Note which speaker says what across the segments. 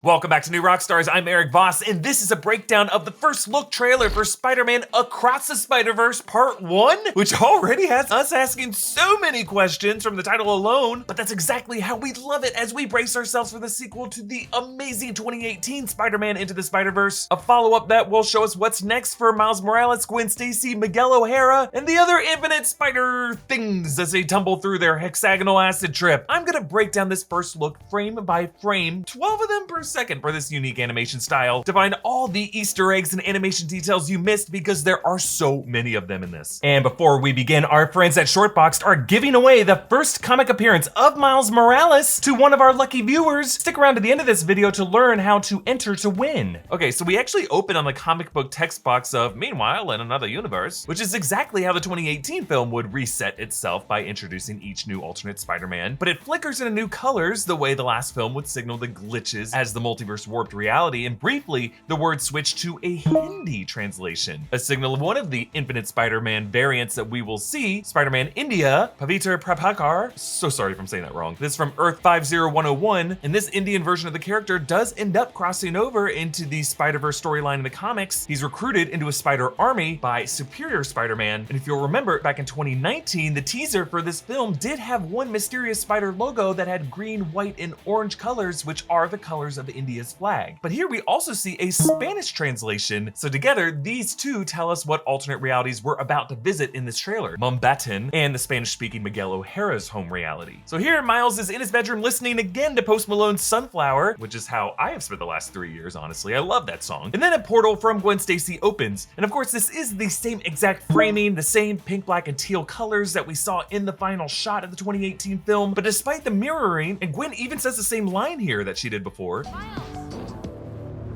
Speaker 1: Welcome back to New Rockstars. I'm Erik Voss, and this is a breakdown of the first look trailer for Spider-Man Across the Spiderverse Part 1, which already has us asking so many questions from the title alone, but that's exactly how we love it as we brace ourselves for the sequel to the amazing 2018 Spider-Man Into the Spiderverse, a follow-up that will show us what's next for Miles Morales, Gwen Stacy, Miguel O'Hara, and the other infinite spider things as they tumble through their hexagonal acid trip. I'm gonna break down this first look frame by frame, 12 of them per second for this unique animation style, to find all the Easter eggs and animation details you missed because there are so many of them in this. And before we begin, our friends at Shortboxed are giving away the first comic appearance of Miles Morales to one of our lucky viewers. Stick around to the end of this video to learn how to enter to win. Okay, so we actually open on the comic book text box of "Meanwhile in Another Universe," which is exactly how the 2018 film would reset itself by introducing each new alternate Spider-Man, but it flickers into new colors the way the last film would signal the glitches as the multiverse warped reality, and briefly, the word switched to a Hindi translation, a signal of one of the infinite Spider-Man variants that we will see, Spider-Man India, Pavitra Prabhakar. So sorry if I'm saying that wrong. This is from Earth 50101, and this Indian version of the character does end up crossing over into the Spider-Verse storyline in the comics. He's recruited into a spider army by Superior Spider-Man, and if you'll remember, back in 2019, the teaser for this film did have one mysterious spider logo that had green, white, and orange colors, which are the colors of India's flag. But here we also see a Spanish translation, so together these two tell us what alternate realities we're about to visit in this trailer: Mumbattan and the Spanish-speaking Miguel O'Hara's home reality. So here Miles is in his bedroom listening again to Post Malone's Sunflower, which is how I have spent the last 3 years, honestly. I love that song. And then a portal from Gwen Stacy opens, and of course this is the same exact framing, the same pink, black, and teal colors that we saw in the final shot of the 2018 film, but despite the mirroring, and Gwen even says the same line here that she did before.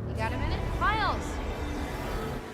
Speaker 2: You got a minute? Miles!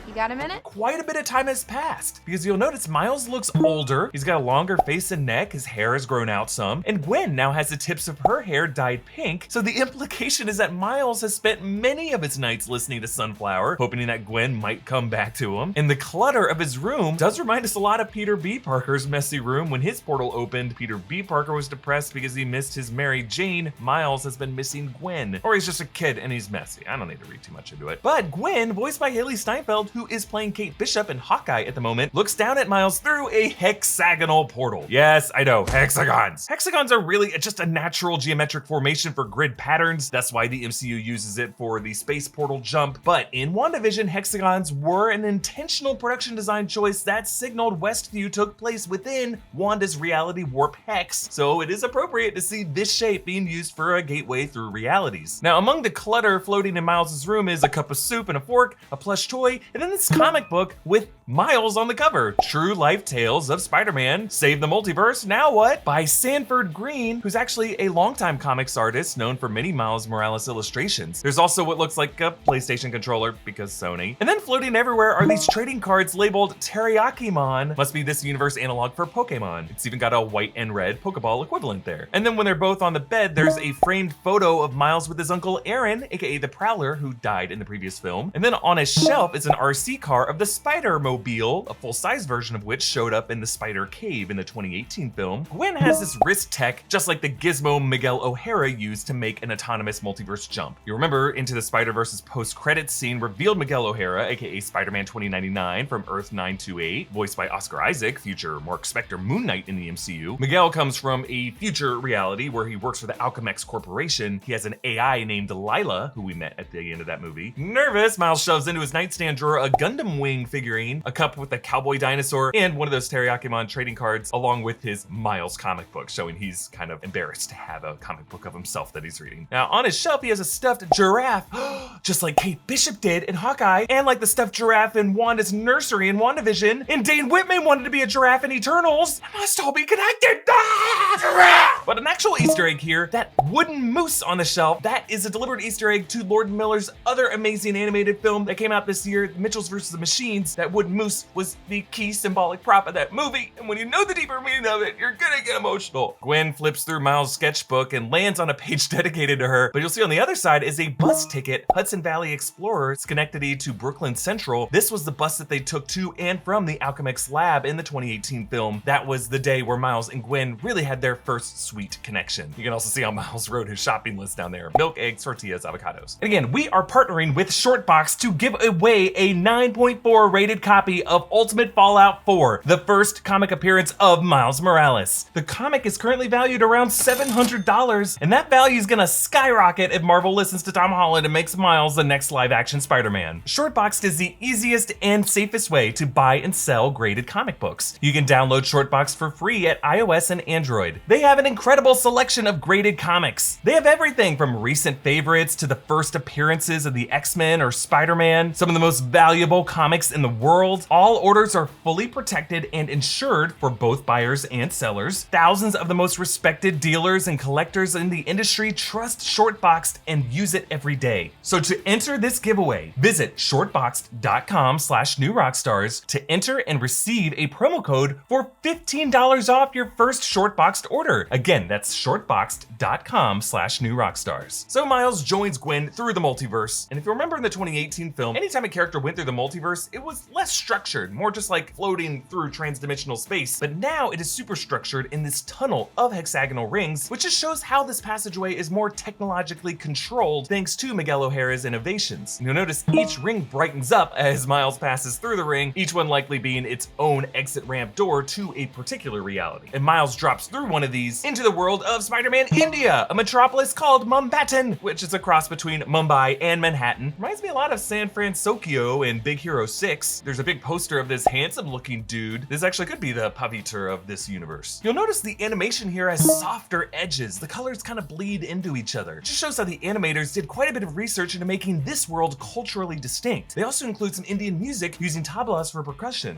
Speaker 2: You got a minute?
Speaker 1: Quite a bit of time has passed, because you'll notice Miles looks older, he's got a longer face and neck, his hair has grown out some, and Gwen now has the tips of her hair dyed pink, so the implication is that Miles has spent many of his nights listening to Sunflower, hoping that Gwen might come back to him. And the clutter of his room does remind us a lot of Peter B. Parker's messy room when his portal opened. Peter B. Parker was depressed because he missed his Mary Jane. Miles has been missing Gwen. Or he's just a kid and he's messy. I don't need to read too much into it. But Gwen, voiced by Haley Steinfeld, who is playing Kate Bishop in Hawkeye at the moment, looks down at Miles through a hexagonal portal. Yes, I know, hexagons. Hexagons are really just a natural geometric formation for grid patterns. That's why the MCU uses it for the space portal jump. But in WandaVision, hexagons were an intentional production design choice that signaled Westview took place within Wanda's reality warp hex. So it is appropriate to see this shape being used for a gateway through realities. Now, among the clutter floating in Miles's room is a cup of soup and a fork, a plush toy, and then this comic book with Miles on the cover. True Life Tales of Spider-Man, Save the Multiverse, Now What? By Sanford Green, who's actually a longtime comics artist known for many Miles Morales illustrations. There's also what looks like a PlayStation controller, because Sony. And then floating everywhere are these trading cards labeled Teriyaki-mon. Must be this universe analog for Pokemon. It's even got a white and red Pokeball equivalent there. And then when they're both on the bed, there's a framed photo of Miles with his uncle Aaron, aka the Prowler, who died in the previous film. And then on a shelf is an RC car of the Spider-Mobile, a full-size version of which showed up in the Spider Cave in the 2018 film. Gwen has this wrist tech, just like the gizmo Miguel O'Hara used to make an autonomous multiverse jump. You remember Into the Spider-Verse's post-credits scene revealed Miguel O'Hara, aka Spider-Man 2099 from Earth 928, voiced by Oscar Isaac, future Mark Spector Moon Knight in the MCU. Miguel comes from a future reality where he works for the Alchemex Corporation. He has an AI named Delilah, who we met at the end of that movie. Nervous, Miles shoves into his nightstand drawer a Gundam Wing figurine, a cup with a cowboy dinosaur, and one of those Teriyaki-mon trading cards, along with his Miles comic book, showing he's kind of embarrassed to have a comic book of himself that he's reading. Now, on his shelf, he has a stuffed giraffe, just like Kate Bishop did in Hawkeye, and like the stuffed giraffe in Wanda's nursery in WandaVision, and Dane Whitman wanted to be a giraffe in Eternals. It must all be connected. Giraffe! But an actual Easter egg here, that wooden moose on the shelf, that is a deliberate Easter egg to Lord Miller's other amazing animated film that came out this year, Mitchell Angels versus the Machines, that wooden moose was the key symbolic prop of that movie, and when you know the deeper meaning of it, you're gonna get emotional. Gwen flips through Miles' sketchbook and lands on a page dedicated to her, but you'll see on the other side is a bus ticket, Hudson Valley Explorer, Schenectady to Brooklyn Central. This was the bus that they took to and from the Alchemix lab in the 2018 film. That was the day where Miles and Gwen really had their first sweet connection. You can also see how Miles wrote his shopping list down there: milk, eggs, tortillas, avocados. And again, we are partnering with Shortbox to give away a 9.4 rated copy of Ultimate Fallout 4, the first comic appearance of Miles Morales. The comic is currently valued around $700, and that value is gonna skyrocket if Marvel listens to Tom Holland and makes Miles the next live-action Spider-Man. Shortbox is the easiest and safest way to buy and sell graded comic books. You can download Shortbox for free at iOS and Android. They have an incredible selection of graded comics. They have everything from recent favorites to the first appearances of the X-Men or Spider-Man, some of the most valuable comics in the world. All orders are fully protected and insured for both buyers and sellers. Thousands of the most respected dealers and collectors in the industry trust Shortboxed and use it every day. So to enter this giveaway, visit shortboxed.com/newrockstars to enter and receive a promo code for $15 off your first Shortboxed order. Again, that's shortboxed.com/newrockstars. So Miles joins Gwen through the multiverse, and if you remember in the 2018 film, anytime a character went through the multiverse, it was less structured, more just like floating through transdimensional space. But now it is super structured in this tunnel of hexagonal rings, which just shows how this passageway is more technologically controlled thanks to Miguel O'Hara's innovations. And you'll notice each ring brightens up as Miles passes through the ring, each one likely being its own exit ramp door to a particular reality. And Miles drops through one of these into the world of Spider-Man India, a metropolis called Mumbattan, which is a cross between Mumbai and Manhattan. Reminds me a lot of San Francisco and Big Hero 6. There's a big poster of this handsome looking dude. This actually could be the Paviter of this universe. You'll notice the animation here has softer edges. The colors kind of bleed into each other. It just shows how the animators did quite a bit of research into making this world culturally distinct. They also include some Indian music using tablas for percussion.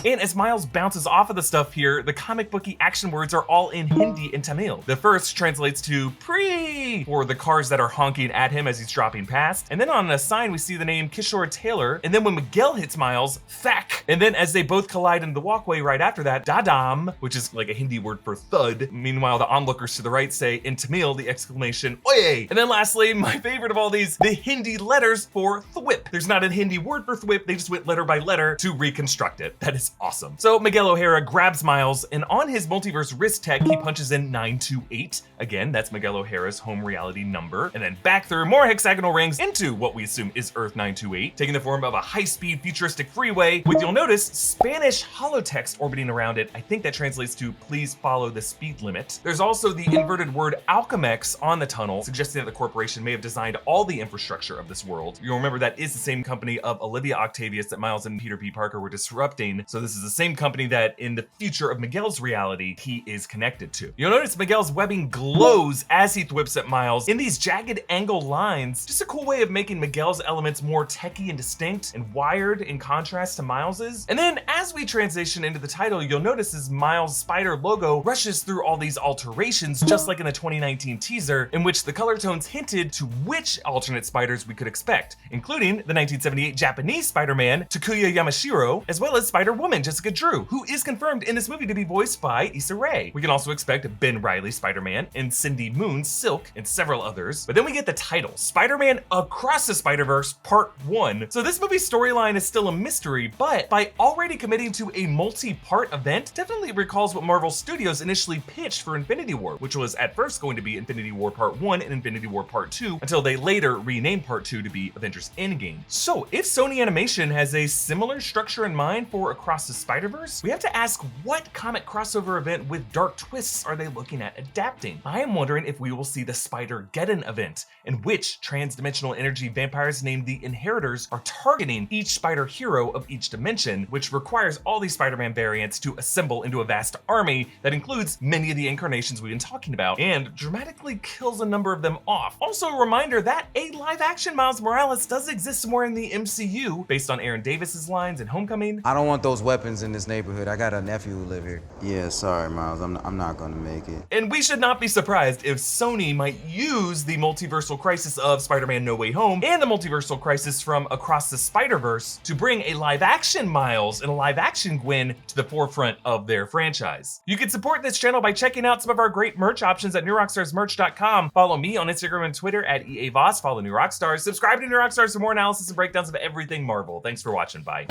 Speaker 1: And as Miles bounces off of the stuff here, the comic booky action words are all in Hindi and Tamil. The first translates to "Pre" for the cars that are honking at him as he's dropping past. And then on a sign, we see the name Kishore Taylor. And then when Miguel hits Miles, "Thak." And then as they both collide into the walkway right after that, "Dadam," which is like a Hindi word for thud. Meanwhile, the onlookers to the right say in Tamil the exclamation "Oye." And then lastly, my favorite of all these, the Hindi letters for thwip. There's not a Hindi word for thwip, they just went letter by letter to reconstruct it. That is awesome. So Miguel O'Hara grabs Miles, and on his multiverse wrist tech, he punches in 928. Again, that's Miguel O'Hara's home reality number. And then back through more hexagonal rings into what we assume is Earth 928, taking the form of a high-speed futuristic freeway with, you'll notice, Spanish holotext orbiting around it. I think that translates to "please follow the speed limit." There's also the inverted word Alchemix on the tunnel, suggesting that the corporation may have designed all the infrastructure of this world. You'll remember that is the same company of Olivia Octavius that Miles and Peter P. Parker were disrupting. So this is the same company that in the future of Miguel's reality, he is connected to. You'll notice Miguel's webbing glows as he thwips at Miles in these jagged angle lines. Just a cool way of making Miguel's elements more techy and distinct and wired in contrast to Miles's. And then as we transition into the title, you'll notice as Miles' spider logo rushes through all these alterations, just like in the 2019 teaser, in which the color tones hinted to which alternate spiders we could expect, including the 1978 Japanese Spider-Man, Takuya Yamashiro, as well as Spider-Woman, Jessica Drew, who is confirmed in this movie to be voiced by Issa Rae. We can also expect Ben Reilly Spider-Man and Cindy Moon Silk and several others. But then we get the title, Spider-Man Across the Spiderverse Part 1. So this movie's storyline is still a mystery, but by already committing to a multi-part event, definitely recalls what Marvel Studios initially pitched for Infinity War, which was at first going to be Infinity War Part 1 and Infinity War Part 2, until they later renamed Part 2 to be Avengers Endgame. So if Sony Animation has a similar structure in mind for Across the Spiderverse, we have to ask, what comic crossover event with dark twists are they looking at adapting? I am wondering if we will see the Spider-Geddon event, in which trans-dimensional energy vampires named the Inheritors are targeting each spider hero of each dimension, which requires all these Spider-Man variants to assemble into a vast army that includes many of the incarnations we've been talking about, and dramatically kills a number of them off. Also a reminder that a live-action Miles Morales does exist somewhere in the MCU, based on Aaron Davis's lines in Homecoming.
Speaker 3: I don't want those weapons in this neighborhood. I got a nephew who live here.
Speaker 4: Yeah, sorry, Miles. I'm not gonna make it.
Speaker 1: And we should not be surprised if Sony might use the multiversal crisis of Spider-Man No Way Home and the multiversal crisis from Across the Spiderverse to bring a live-action Miles and a live-action Gwen to the forefront of their franchise. You can support this channel by checking out some of our great merch options at newrockstarsmerch.com. Follow me on Instagram and Twitter at EA Voss. Follow New Rockstars. Subscribe to New Rockstars for more analysis and breakdowns of everything Marvel. Thanks for watching. Bye.